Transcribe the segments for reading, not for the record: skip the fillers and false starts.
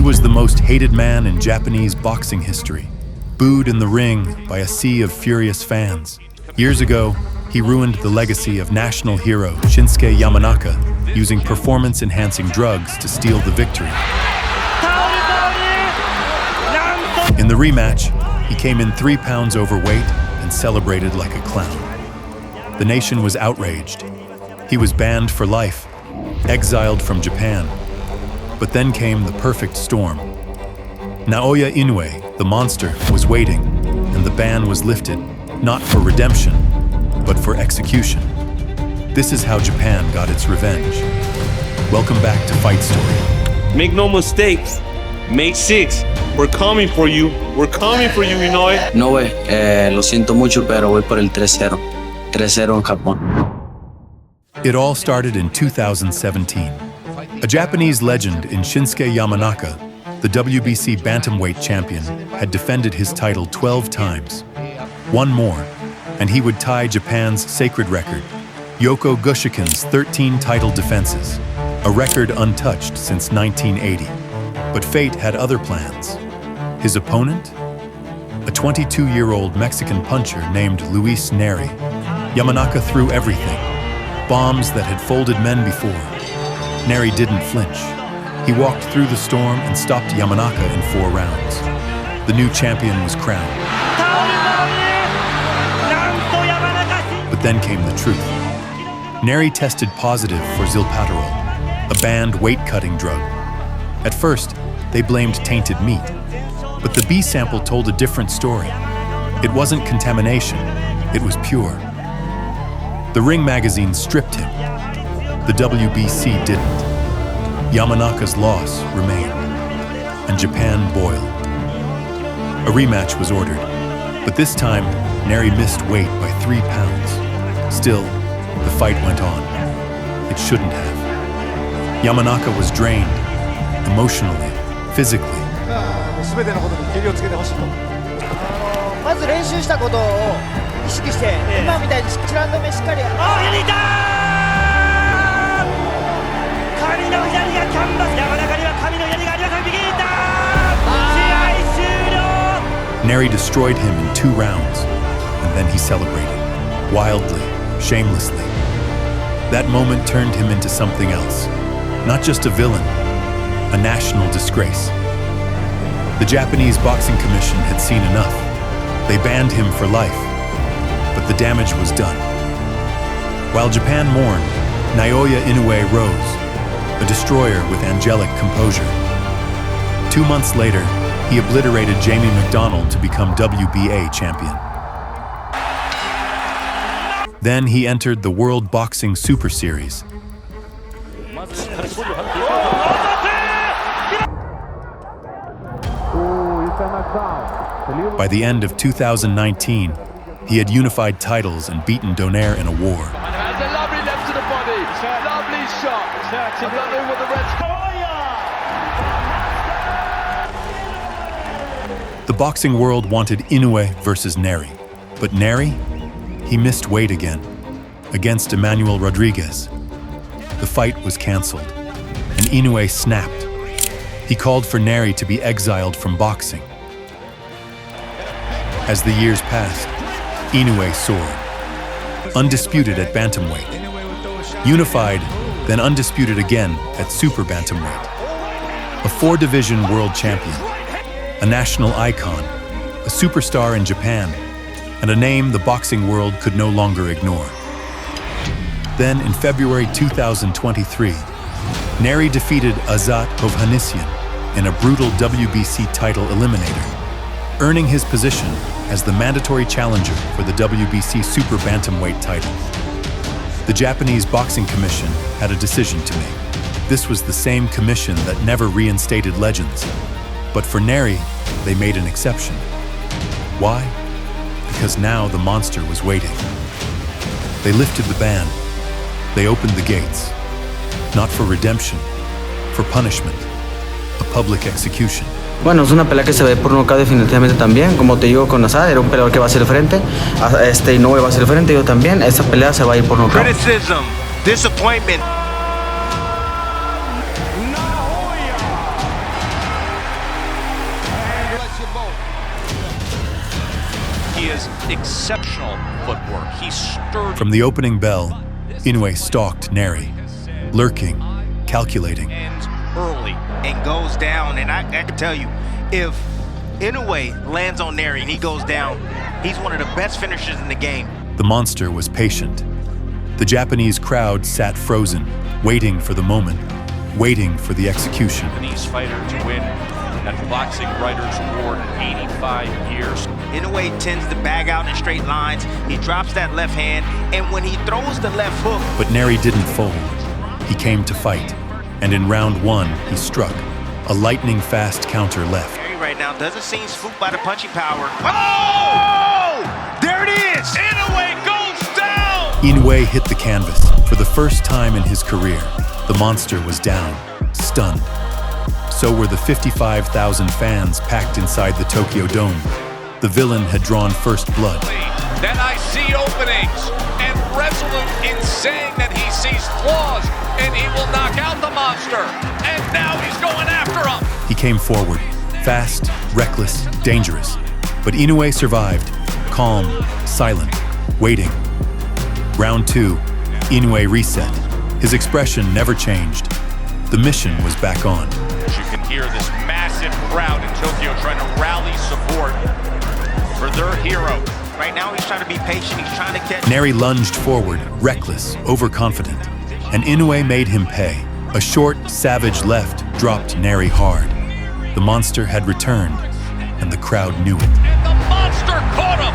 He was the most hated man in Japanese boxing history, booed in the ring by a sea of furious fans. Years ago, he ruined the legacy of national hero Shinsuke Yamanaka, using performance-enhancing drugs to steal the victory. In the rematch, he came in 3 pounds overweight and celebrated like a clown. The nation was outraged. He was banned for life, exiled from Japan. But then came the perfect storm. Naoya Inoue, the monster, was waiting, and the ban was lifted, not for redemption, but for execution. This is how Japan got its revenge. Welcome back to Fight Story. Make no mistakes. May 6. We're coming for you. We're coming for you, Inoue. Inoue, lo siento mucho, pero voy por el 3-0. 3-0 en Japón. It all started in 2017. A Japanese legend in Shinsuke Yamanaka, the WBC bantamweight champion, had defended his title 12 times. One more, and he would tie Japan's sacred record, Yoko Gushikin's 13 title defenses, a record untouched since 1980. But fate had other plans. His opponent? A 22-year-old Mexican puncher named Luis Nery. Yamanaka threw everything, bombs that had folded men before. Nery didn't flinch. He walked through the storm and stopped Yamanaka in 4 rounds. The new champion was crowned. But then came the truth. Nery tested positive for Zilpaterol, a banned weight-cutting drug. At first, they blamed tainted meat. But the B sample told a different story. It wasn't contamination, it was pure. The Ring magazine stripped him. The WBC didn't. Yamanaka's loss remained, and Japan boiled. A rematch was ordered, but this time, Nery missed weight by 3 pounds. Still, the fight went on. It shouldn't have. Yamanaka was drained, emotionally, physically. 全てのことにけりをつけてほしいと。まず練習したことを意識して、今みたいに1ラウンド目しっかり。左にいたー。神の左がキャンバス。山中には神の槍がありません。右にいったー。試合終了。Nery destroyed him in 2 rounds, and then he celebrated, wildly, shamelessly. That moment turned him into something else, not just a villain, a national disgrace. The Japanese Boxing Commission had seen enough. They banned him for life, but the damage was done. While Japan mourned, Naoya Inoue rose, a destroyer with angelic composure. 2 months later, he obliterated Jamie McDonald to become WBA champion. Then he entered the World Boxing Super Series. By the end of 2019, he had unified titles and beaten Donaire in a war. That's a lovely left to the body. Lovely shot. I don't know what the refs... The boxing world wanted Inoue versus Nery. But Nery? He missed weight again, against Emmanuel Rodriguez. The fight was canceled, and Inoue snapped. He called for Nery to be exiled from boxing. As the years passed, Inoue soared. Undisputed at bantamweight. Unified, then undisputed again at super bantamweight. A 4-division world champion. A national icon. A superstar in Japan. And a name the boxing world could no longer ignore. Then, in February 2023, Nery defeated Azat Hovhannisyan in a brutal WBC title eliminator, earning his position as the mandatory challenger for the WBC Super Bantamweight title. The Japanese Boxing Commission had a decision to make. This was the same commission that never reinstated legends. But for Nery, they made an exception. Why? Because now the monster was waiting. They lifted the ban. They opened the gates. Not for redemption, for punishment, a public execution. Bueno, es una pelea que se ve por nocaut definitivamente también. Como te digo, con Azad era un peleador que va hacia el frente. Inoue va hacia el frente, yo también. Esa pelea se va a ir por nocaut. Criticism, disappointment. has exceptional footwork. He's sturdy. From the opening bell, Inoue stalked Nery, lurking, calculating. And early. And goes down, and I can tell you, if Inoue lands on Nery and he goes down, he's one of the best finishers in the game. The monster was patient. The Japanese crowd sat frozen, waiting for the moment, waiting for the execution. Japanese fighter to win that Boxing Writers Award in 85 years. Inoue tends to bag out in straight lines. He drops that left hand, and when he throws the left hook. But Nery didn't fold. He came to fight, and in round one, he struck. A lightning-fast counter left. Nery right now doesn't seem spooked by the punching power. Oh! There it is! Inoue goes down! Inoue hit the canvas. For the first time in his career, the monster was down, stunned. So were the 55,000 fans packed inside the Tokyo Dome. The villain had drawn first blood. Then I see openings, and resolute in saying that he sees flaws, and he will knock out the monster. And now he's going after him. He came forward, fast, reckless, dangerous. But Inoue survived, calm, silent, waiting. Round two, Inoue reset. His expression never changed. The mission was back on. You can hear this massive crowd in Tokyo trying to rally support for their hero. Right now he's trying to be patient, he's trying to catch. Nery lunged forward, reckless, overconfident, and Inoue made him pay. A short, savage left dropped Nery hard. The monster had returned, and the crowd knew it. And the monster caught him!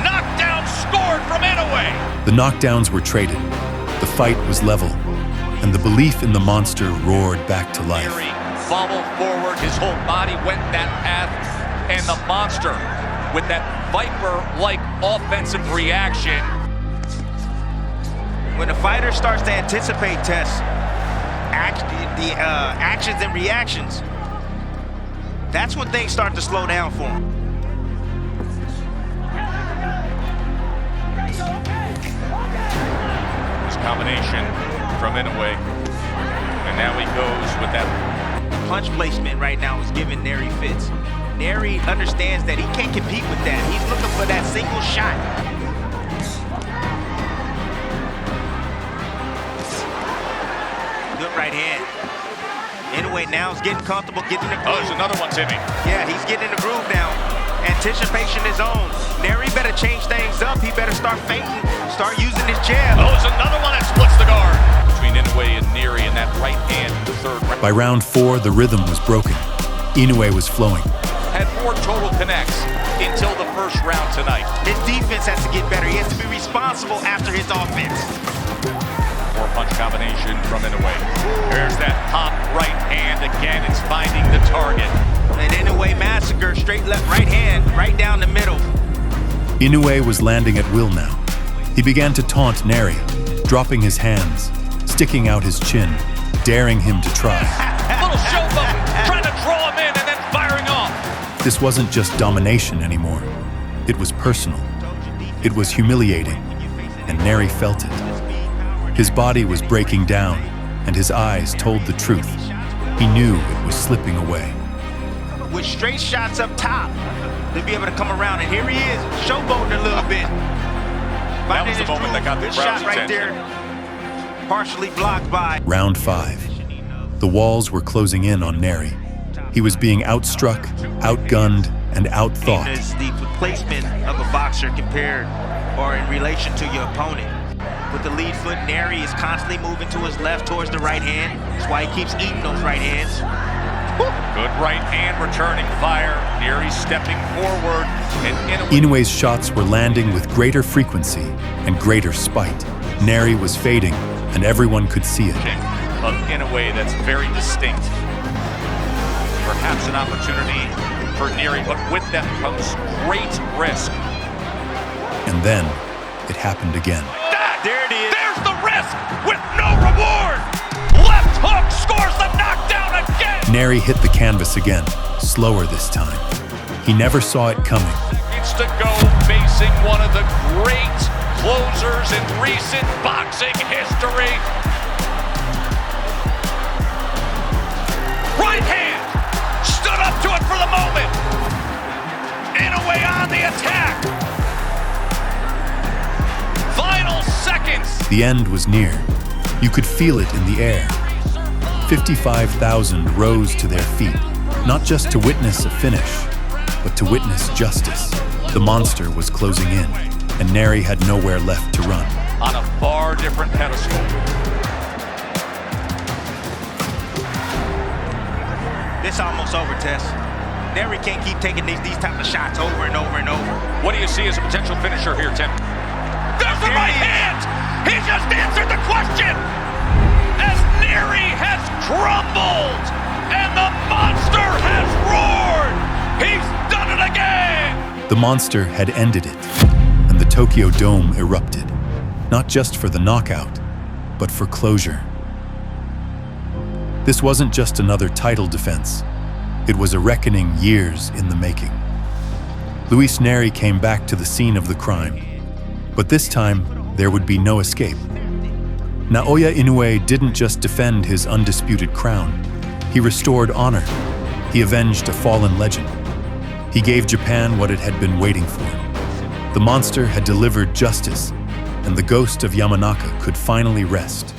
Knockdown scored from Inoue! The knockdowns were traded. The fight was level, and the belief in the monster roared back to life. Nery followed forward, his whole body went that path, and the monster, with that viper-like offensive reaction. When the fighter starts to anticipate tests, actions and reactions, that's when things start to slow down for him. This combination from Inoue, and now he goes with that Punch placement right now is giving Nery fits. Nery understands that he can't compete with that. He's looking for that single shot. Good right hand. Inoue now is getting comfortable, getting in the groove. Oh, there's another one, Timmy. Yeah, he's getting in the groove now. Anticipation is on. Nery better change things up. He better start feinting, start using his jab. Oh, there's another one that splits the guard. Between Inoue and Nery and that right hand in the third round. By round four, the rhythm was broken. Inoue was flowing. Had 4 total connects until the first round tonight. His defense has to get better. He has to be responsible after his offense. 4-punch combination from Inoue. There's that hop right hand. Again, it's finding the target. And Inoue massacre, straight left, right hand, right down the middle. Inoue was landing at will now. He began to taunt Nery, dropping his hands, sticking out his chin, daring him to try. Little showboat, trying to draw him in and then firing off. This wasn't just domination anymore. It was personal. It was humiliating, and Nery felt it. His body was breaking down, and his eyes told the truth. He knew it was slipping away. With straight shots up top, they'll be able to come around, and here he is, showboating a little bit. That was the moment that got the good crowd's shot right attention. there, partially blocked by. Round 5. The walls were closing in on Nery. He was being outstruck, outgunned, and outthought. Is the placement of a boxer compared or in relation to your opponent. With the lead foot, Nery is constantly moving to his left towards the right hand. That's why he keeps eating those right hands. Good right hand returning fire. Nery stepping forward. And Inoue's shots were landing with greater frequency and greater spite. Nery was fading, and everyone could see it. Of Inoue that's very distinct. Perhaps an opportunity for Nery, but with that comes great risk. And then it happened again. There it is. There's the risk with no reward. Left hook scores the knockdown again. Nery hit the canvas again, slower this time. He never saw it coming. Seconds to go, facing one of the great closers in recent boxing history. Right hand stood up to it for the moment. Inoue on the attack. The end was near. You could feel it in the air. 55,000 rose to their feet, not just to witness a finish, but to witness justice. The monster was closing in, and Nery had nowhere left to run. On a far different pedestal. This almost over, Tess. Nery can't keep taking these type of shots over and over and over. What do you see as a potential finisher here, Tim? There's the right hand! He just answered the question! As Nery has crumbled and the monster has roared! He's done it again! The monster had ended it, and the Tokyo Dome erupted, not just for the knockout, but for closure. This wasn't just another title defense. It was a reckoning years in the making. Luis Nery came back to the scene of the crime, but this time there would be no escape. Naoya Inoue didn't just defend his undisputed crown. He restored honor. He avenged a fallen legend. He gave Japan what it had been waiting for. The monster had delivered justice, and the ghost of Yamanaka could finally rest.